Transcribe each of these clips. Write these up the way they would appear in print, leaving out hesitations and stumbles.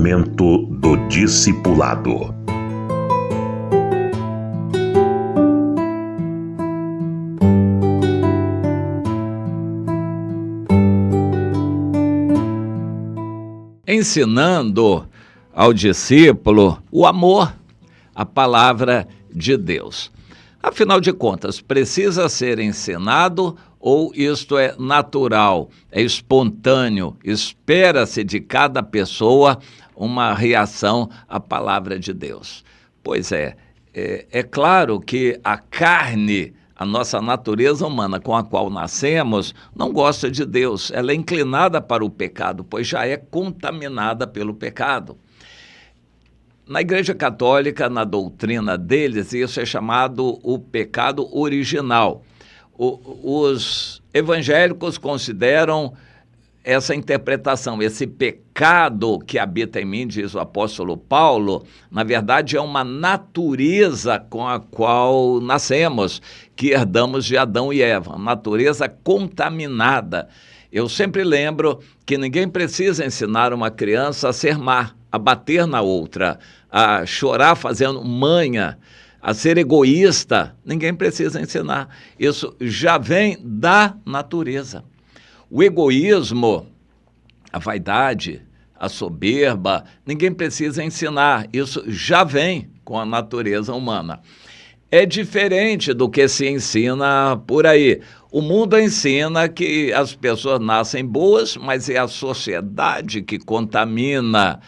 Momento do Discipulado. Ensinando ao discípulo o amor, a palavra de Deus. Afinal de contas, precisa ser ensinado ou isto é natural, é espontâneo, espera-se de cada pessoa uma reação à palavra de Deus? Pois é claro que a carne, a nossa natureza humana com a qual nascemos, não gosta de Deus, ela é inclinada para o pecado, pois já é contaminada pelo pecado. Na Igreja Católica, na doutrina deles, isso é chamado o pecado original. Os evangélicos consideram essa interpretação, esse pecado que habita em mim, diz o apóstolo Paulo, na verdade é uma natureza com a qual nascemos, que herdamos de Adão e Eva, natureza contaminada. Eu sempre lembro que ninguém precisa ensinar uma criança a ser má, a bater na outra, a chorar fazendo manha, a ser egoísta. Ninguém precisa ensinar. Isso já vem da natureza. O egoísmo, a vaidade, a soberba, ninguém precisa ensinar. Isso já vem com a natureza humana. É diferente do que se ensina por aí. O mundo ensina que as pessoas nascem boas, mas é a sociedade que contamina.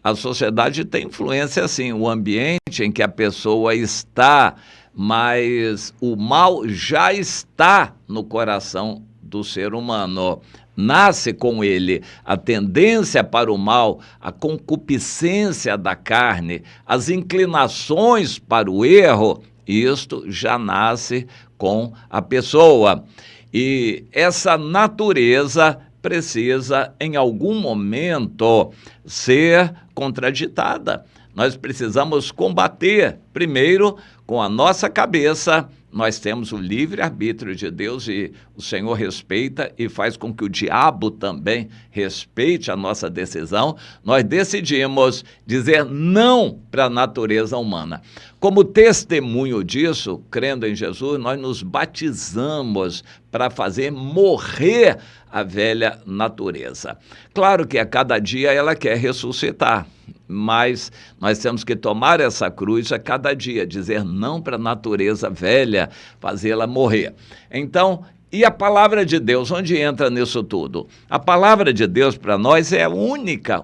A sociedade tem influência, sim, o ambiente em que a pessoa está, mas o mal já está no coração do ser humano. Nasce com ele a tendência para o mal, a concupiscência da carne, as inclinações para o erro, isto já nasce com a pessoa. E essa natureza precisa, em algum momento, ser contraditada. Nós precisamos combater, primeiro, com a nossa cabeça. Nós temos o livre-arbítrio de Deus e o Senhor respeita e faz com que o diabo também respeite a nossa decisão. Nós decidimos dizer não para a natureza humana. Como testemunho disso, crendo em Jesus, nós nos batizamos para fazer morrer a velha natureza. Claro que a cada dia ela quer ressuscitar, mas nós temos que tomar essa cruz a cada dia, dizer não para a natureza velha, fazê-la morrer. Então, e a palavra de Deus, onde entra nisso tudo? A palavra de Deus para nós é a única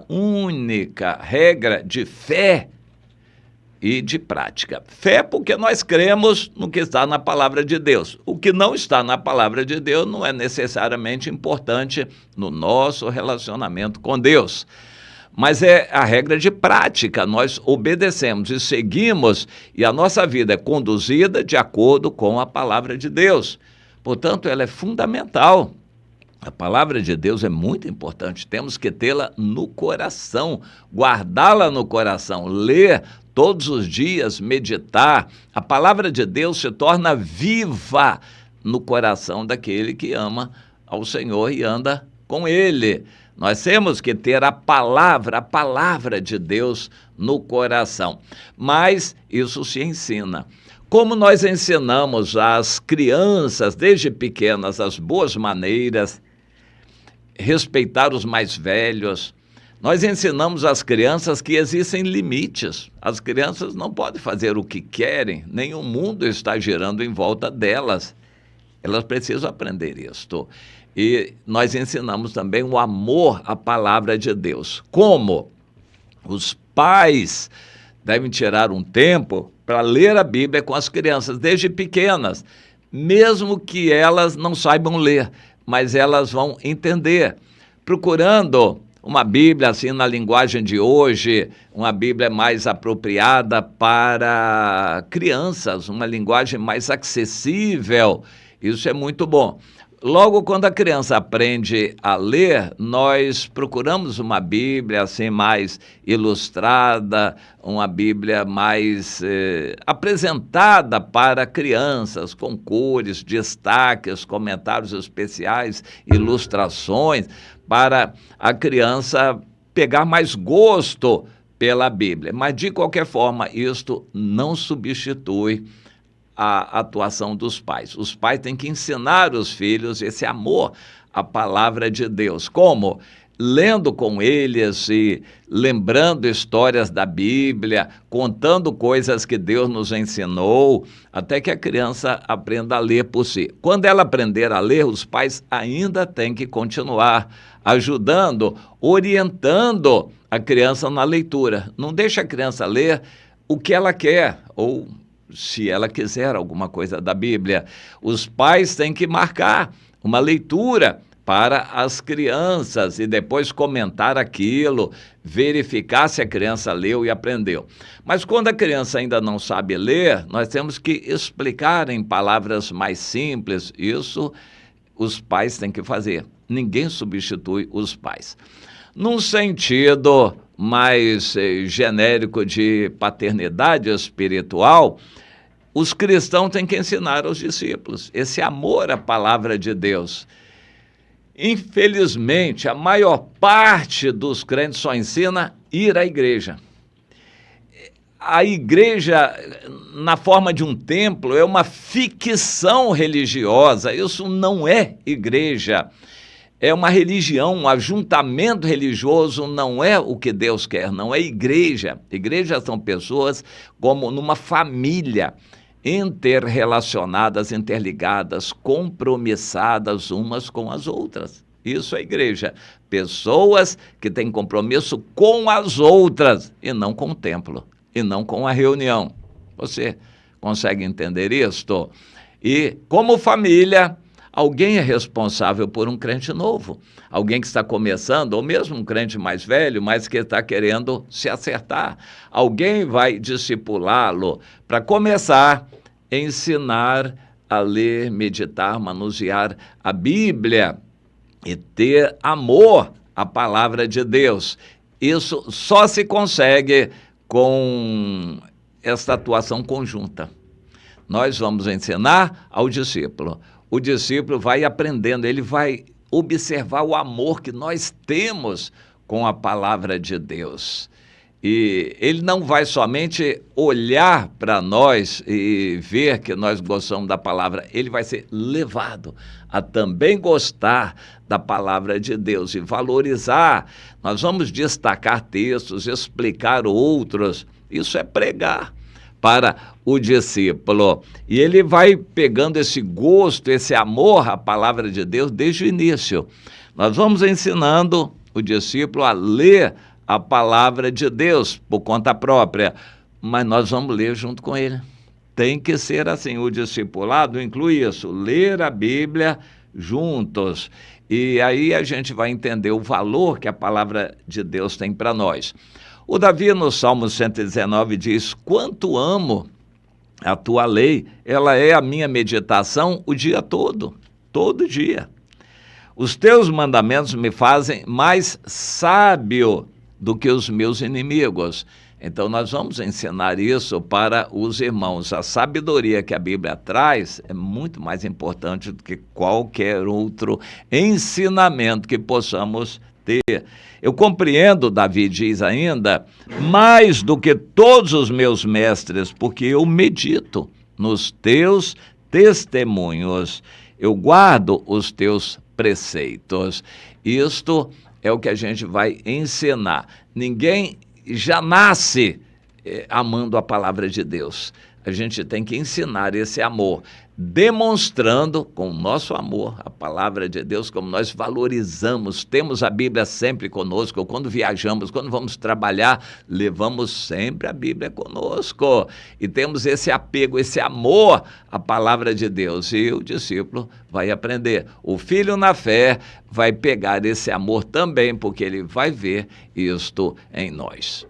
regra de fé e de prática. Fé porque nós cremos no que está na palavra de Deus. O que não está na palavra de Deus não é necessariamente importante no nosso relacionamento com Deus. Mas é a regra de prática, nós obedecemos e seguimos e a nossa vida é conduzida de acordo com a palavra de Deus. Portanto, ela é fundamental. A palavra de Deus é muito importante, temos que tê-la no coração, guardá-la no coração, ler todos os dias, meditar. A palavra de Deus se torna viva no coração daquele que ama ao Senhor e anda com Ele. Nós temos que ter a palavra de Deus no coração. Mas isso se ensina. Como nós ensinamos às crianças, desde pequenas, as boas maneiras, respeitar os mais velhos, nós ensinamos às crianças que existem limites. As crianças não podem fazer o que querem, nem o mundo está girando em volta delas. Elas precisam aprender isto. E nós ensinamos também o amor à palavra de Deus. Como? Os pais devem tirar um tempo para ler a Bíblia com as crianças, desde pequenas, mesmo que elas não saibam ler, mas elas vão entender, procurando uma Bíblia assim na linguagem de hoje, uma Bíblia mais apropriada para crianças, uma linguagem mais acessível. Isso é muito bom. Logo, quando a criança aprende a ler, nós procuramos uma Bíblia assim mais ilustrada, uma Bíblia mais apresentada para crianças, com cores, destaques, comentários especiais, ilustrações, para a criança pegar mais gosto pela Bíblia. Mas, de qualquer forma, isto não substitui a atuação dos pais. Os pais têm que ensinar os filhos esse amor à palavra de Deus. Como? Lendo com eles e lembrando histórias da Bíblia, contando coisas que Deus nos ensinou, até que a criança aprenda a ler por si. Quando ela aprender a ler, os pais ainda têm que continuar ajudando, orientando a criança na leitura. Não deixa a criança ler o que ela quer, ou se ela quiser alguma coisa da Bíblia. Os pais têm que marcar uma leitura para as crianças e depois comentar aquilo, verificar se a criança leu e aprendeu. Mas quando a criança ainda não sabe ler, nós temos que explicar em palavras mais simples. Isso os pais têm que fazer. Ninguém substitui os pais. Num sentido mais genérico de paternidade espiritual, os cristãos têm que ensinar aos discípulos esse amor à palavra de Deus. Infelizmente, a maior parte dos crentes só ensina ir à igreja. A igreja, na forma de um templo, é uma ficção religiosa. Isso não é igreja. É uma religião, um ajuntamento religioso, não é o que Deus quer, não é igreja. Igrejas são pessoas como numa família, interrelacionadas, interligadas, compromissadas umas com as outras. Isso é igreja. Pessoas que têm compromisso com as outras e não com o templo, e não com a reunião. Você consegue entender isto? E como família, alguém é responsável por um crente novo, alguém que está começando, ou mesmo um crente mais velho, mas que está querendo se acertar. Alguém vai discipulá-lo para começar a ensinar a ler, meditar, manusear a Bíblia e ter amor à palavra de Deus. Isso só se consegue com esta atuação conjunta. Nós vamos ensinar ao discípulo. O discípulo vai aprendendo, ele vai observar o amor que nós temos com a palavra de Deus. E ele não vai somente olhar para nós e ver que nós gostamos da palavra, ele vai ser levado a também gostar da palavra de Deus e valorizar. Nós vamos destacar textos, explicar outros. Isso é pregar para o discípulo. E ele vai pegando esse gosto, esse amor à palavra de Deus desde o início. Nós vamos ensinando o discípulo a ler a palavra de Deus por conta própria, mas nós vamos ler junto com ele. Tem que ser assim. O discipulado inclui isso, ler a Bíblia juntos. E aí a gente vai entender o valor que a palavra de Deus tem para nós. O Davi, no Salmo 119, diz: quanto amo a tua lei, ela é a minha meditação o dia todo dia. Os teus mandamentos me fazem mais sábio do que os meus inimigos. Então nós vamos ensinar isso para os irmãos. A sabedoria que a Bíblia traz é muito mais importante do que qualquer outro ensinamento que possamos ter. Eu compreendo, Davi diz ainda, mais do que todos os meus mestres, porque eu medito nos teus testemunhos, eu guardo os teus preceitos. Isto é o que a gente vai ensinar. Ninguém já nasce amando a palavra de Deus. A gente tem que ensinar esse amor, demonstrando com o nosso amor a palavra de Deus, como nós valorizamos, temos a Bíblia sempre conosco. Quando viajamos, quando vamos trabalhar, levamos sempre a Bíblia conosco e temos esse apego, esse amor à palavra de Deus, e o discípulo vai aprender. O filho na fé vai pegar esse amor também, porque ele vai ver isto em nós.